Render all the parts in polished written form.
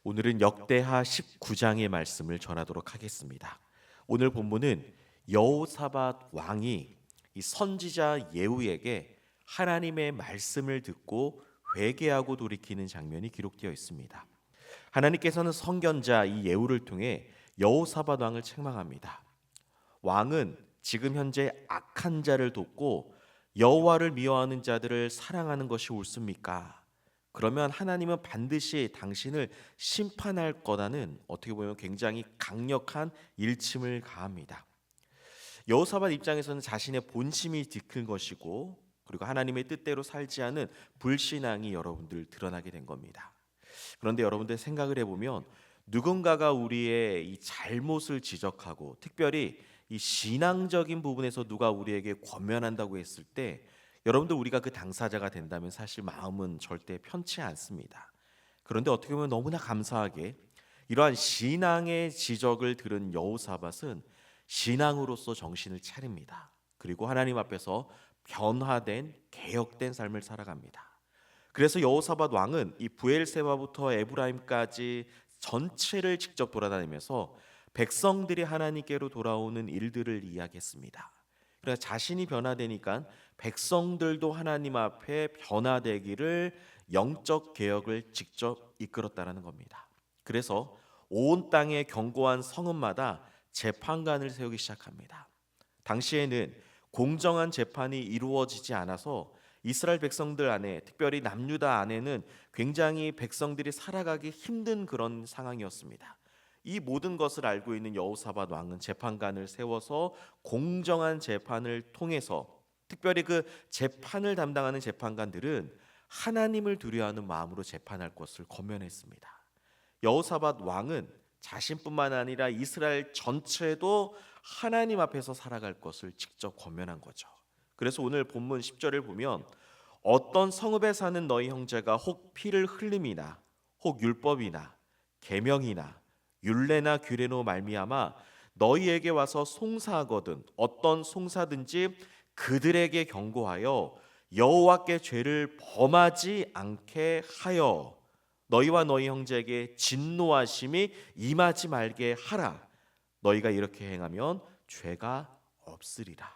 오늘은 역대하 19장의 말씀을 전하도록 하겠습니다. 오늘 본문은 여호사밧 왕이 이 선지자 예후에게 하나님의 말씀을 듣고 회개하고 돌이키는 장면이 기록되어 있습니다. 하나님께서는 선견자 이 예후를 통해 여호사밧 왕을 책망합니다. 왕은 지금 현재 악한 자를 돕고 여호와를 미워하는 자들을 사랑하는 것이 옳습니까? 그러면 하나님은 반드시 당신을 심판할 거라는 어떻게 보면 굉장히 강력한 일침을 가합니다. 여호사밧 입장에서는 자신의 본심이 들킨 것이고 그리고 하나님의 뜻대로 살지 않은 불신앙이 여러분들 드러나게 된 겁니다. 그런데 여러분들 생각을 해보면 누군가가 우리의 이 잘못을 지적하고 특별히 이 신앙적인 부분에서 누가 우리에게 권면한다고 했을 때 여러분들 우리가 그 당사자가 된다면 사실 마음은 절대 편치 않습니다. 그런데 어떻게 보면 너무나 감사하게 이러한 신앙의 지적을 들은 여호사밧은 신앙으로서 정신을 차립니다. 그리고 하나님 앞에서 변화된 개혁된 삶을 살아갑니다. 그래서 여호사밧 왕은 이 브엘세바부터 에브라임까지 전체를 직접 돌아다니면서 백성들이 하나님께로 돌아오는 일들을 이야기했습니다. 그래서 자신이 변화되니까 백성들도 하나님 앞에 변화되기를 영적 개혁을 직접 이끌었다라는 겁니다. 그래서 온 땅의 견고한 성읍마다 재판관을 세우기 시작합니다. 당시에는 공정한 재판이 이루어지지 않아서 이스라엘 백성들 안에 특별히 남유다 안에는 굉장히 백성들이 살아가기 힘든 그런 상황이었습니다. 이 모든 것을 알고 있는 여호사밧 왕은 재판관을 세워서 공정한 재판을 통해서 특별히 그 재판을 담당하는 재판관들은 하나님을 두려워하는 마음으로 재판할 것을 권면했습니다. 여호사밧 왕은 자신뿐만 아니라 이스라엘 전체도 하나님 앞에서 살아갈 것을 직접 권면한 거죠. 그래서 오늘 본문 10절을 보면 어떤 성읍에 사는 너희 형제가 혹 피를 흘림이나 혹 율법이나 계명이나 율례나 규례로 말미암아 너희에게 와서 송사하거든 어떤 송사든지 그들에게 경고하여 여호와께 죄를 범하지 않게 하여 너희와 너희 형제에게 진노하심이 임하지 말게 하라. 너희가 이렇게 행하면 죄가 없으리라.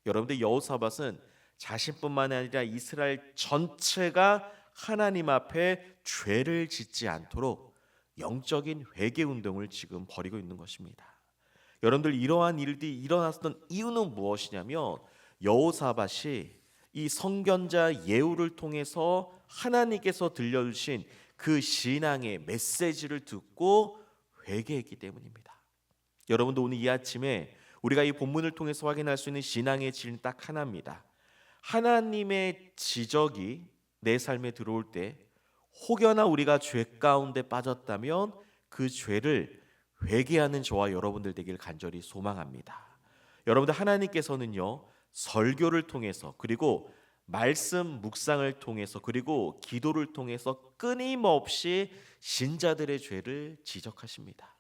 여러분들 여호사밧은 자신뿐만 아니라 이스라엘 전체가 하나님 앞에 죄를 짓지 않도록 영적인 회개 운동을 지금 벌이고 있는 것입니다. 여러분들 이러한 일들이 일어났던 이유는 무엇이냐면 여호사밧이 이 선견자 예후를 통해서 하나님께서 들려주신 그 신앙의 메시지를 듣고 회개했기 때문입니다. 여러분도 오늘 이 아침에 우리가 이 본문을 통해서 확인할 수 있는 신앙의 질은 딱 하나입니다. 하나님의 지적이 내 삶에 들어올 때 혹여나 우리가 죄 가운데 빠졌다면 그 죄를 회개하는 저와 여러분들 되길 간절히 소망합니다. 여러분들 하나님께서는요 설교를 통해서 그리고 말씀 묵상을 통해서 그리고 기도를 통해서 끊임없이 신자들의 죄를 지적하십니다.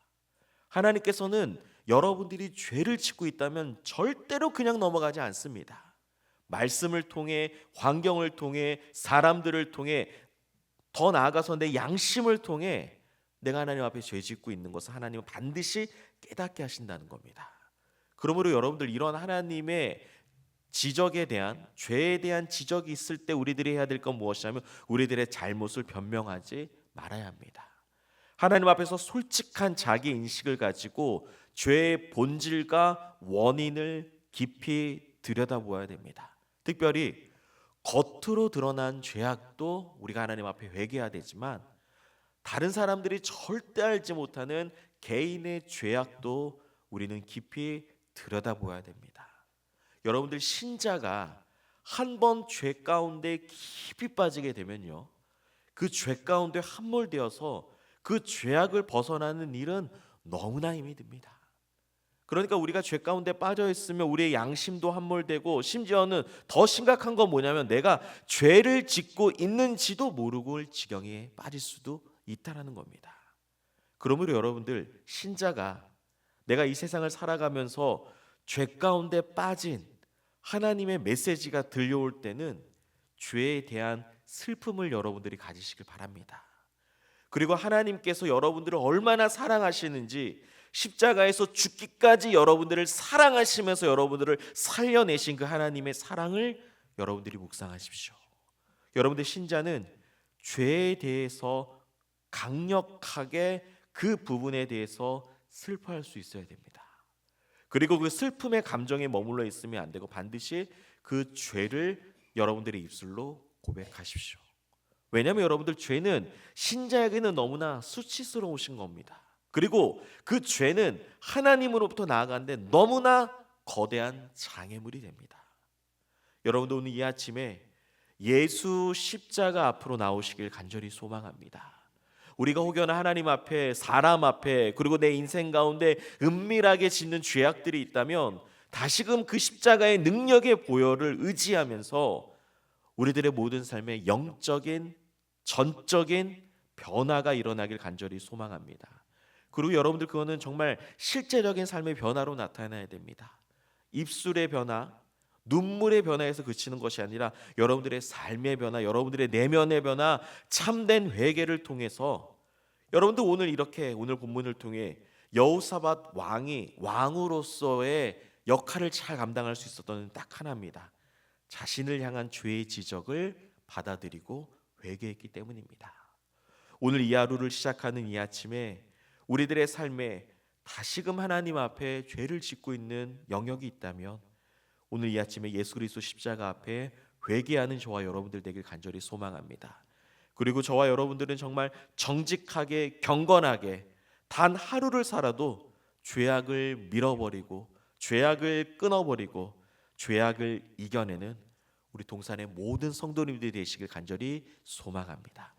하나님께서는 여러분들이 죄를 짓고 있다면 절대로 그냥 넘어가지 않습니다. 말씀을 통해 환경을 통해 사람들을 통해 더 나아가서 내 양심을 통해 내가 하나님 앞에 죄 짓고 있는 것을 하나님은 반드시 깨닫게 하신다는 겁니다. 그러므로 여러분들 이런 하나님의 지적에 대한 죄에 대한 지적이 있을 때 우리들이 해야 될 건 무엇이냐면 우리들의 잘못을 변명하지 말아야 합니다. 하나님 앞에서 솔직한 자기 인식을 가지고 죄의 본질과 원인을 깊이 들여다보아야 됩니다. 특별히 겉으로 드러난 죄악도 우리가 하나님 앞에 회개해야 되지만 다른 사람들이 절대 알지 못하는 개인의 죄악도 우리는 깊이 들여다보아야 됩니다. 여러분들 신자가 한 번 죄 가운데 깊이 빠지게 되면요 그 죄 가운데 함몰되어서 그 죄악을 벗어나는 일은 너무나 힘이 듭니다. 그러니까 우리가 죄 가운데 빠져 있으면 우리의 양심도 함몰되고 심지어는 더 심각한 건 뭐냐면 내가 죄를 짓고 있는지도 모르고 지경에 빠질 수도 있다라는 겁니다. 그러므로 여러분들 신자가 내가 이 세상을 살아가면서 죄 가운데 빠진 하나님의 메시지가 들려올 때는 죄에 대한 슬픔을 여러분들이 가지시길 바랍니다. 그리고 하나님께서 여러분들을 얼마나 사랑하시는지, 십자가에서 죽기까지 여러분들을 사랑하시면서 여러분들을 살려내신 그 하나님의 사랑을 여러분들이 묵상하십시오. 여러분들 신자는 죄에 대해서 강력하게 그 부분에 대해서 슬퍼할 수 있어야 됩니다. 그리고 그 슬픔의 감정에 머물러 있으면 안 되고 반드시 그 죄를 여러분들의 입술로 고백하십시오. 왜냐하면 여러분들 죄는 신자에게는 너무나 수치스러우신 겁니다. 그리고 그 죄는 하나님으로부터 나아가는데 너무나 거대한 장애물이 됩니다. 여러분도 오늘 이 아침에 예수 십자가 앞으로 나오시길 간절히 소망합니다. 우리가 혹여나 하나님 앞에, 사람 앞에, 그리고 내 인생 가운데 은밀하게 짓는 죄악들이 있다면 다시금 그 십자가의 능력의 보혈을 의지하면서 우리들의 모든 삶에 영적인, 전적인 변화가 일어나길 간절히 소망합니다. 그리고 여러분들 그거는 정말 실제적인 삶의 변화로 나타나야 됩니다. 입술의 변화, 눈물의 변화에서 그치는 것이 아니라 여러분들의 삶의 변화, 여러분들의 내면의 변화, 참된 회개를 통해서 여러분들 오늘 이렇게 오늘 본문을 통해 여호사밧 왕이 왕으로서의 역할을 잘 감당할 수 있었던 딱 하나입니다. 자신을 향한 죄의 지적을 받아들이고 회개했기 때문입니다. 오늘 이 하루를 시작하는 이 아침에 우리들의 삶에 다시금 하나님 앞에 죄를 짓고 있는 영역이 있다면 오늘 이 아침에 예수 그리스도 십자가 앞에 회개하는 저와 여러분들 되길 간절히 소망합니다. 그리고 저와 여러분들은 정말 정직하게 경건하게 단 하루를 살아도 죄악을 밀어버리고 죄악을 끊어버리고 죄악을 이겨내는 우리 동산의 모든 성도님들이 되시길 간절히 소망합니다.